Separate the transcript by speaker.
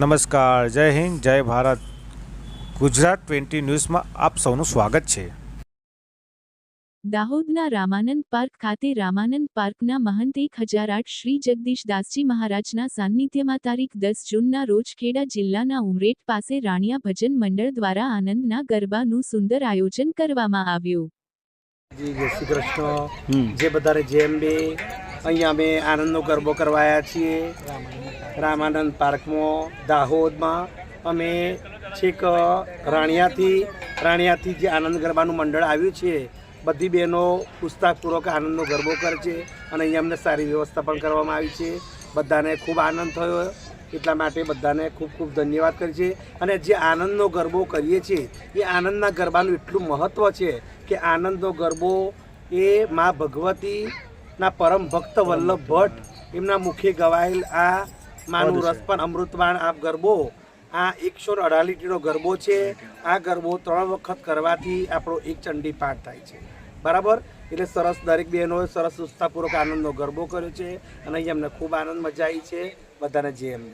Speaker 1: નમસ્કાર, જય હિન્દ, જય ભારત. ગુજરાત 20 ન્યૂઝમાં આપ સૌનું સ્વાગત છે.
Speaker 2: દાહોદના રામાનંદ પાર્ક ખાતે રામાનંદ પાર્કના મહંત 1008 શ્રી જગદીશદાસજી મહારાજના સાનિધ્યમાં તારીખ 10 જૂનના રોજ ખેડા જિલ્લાના ઉમરેઠ પાસે રાણિયા ભજન મંડળ દ્વારા આનંદના ગરબાનું સુંદર આયોજન કરવામાં આવ્યું.
Speaker 3: જય શ્રી કૃષ્ણ. જે બધાને જેમ બે અહીંયા અમે આનંદનો ગરબો કરવાયા છીએ રામાનંદ પાર્કમાં દાહોદમાં. અમે છેક રાણિયાથી જે આનંદ ગરબાનું મંડળ આવ્યું છે, બધી બહેનો ઉત્સાહપૂર્વક આનંદનો ગરબો કરે છે અને અહીંયા અમને સારી વ્યવસ્થા પણ કરવામાં આવી છે. બધાને ખૂબ આનંદ થયો, એટલા માટે બધાને ખૂબ ખૂબ ધન્યવાદ કરીએ છીએ. અને જે આનંદનો ગરબો કરીએ છીએ એ આનંદના ગરબાનું એટલું મહત્ત્વ છે કે આનંદનો ગરબો એ મા ભગવતીના પરમ ભક્ત વલ્લભ ભટ્ટ એમના મુખે ગવાયેલ આ માનું રસપાન અમૃતવાણ આ ગરબો, આ 118 લીટીનો ગરબો છે. આ ગરબો 3 વખત કરવાથી આપણો એક ચંડી પાઠ થાય છે, બરાબર. એટલે સરસ દરેક બહેનોએ સરસ ઉત્સાહપૂર્વક આનંદનો ગરબો કર્યો છે અને અહીંયા અમને ખૂબ આનંદ મજા આવી છે. બધાને જે એમ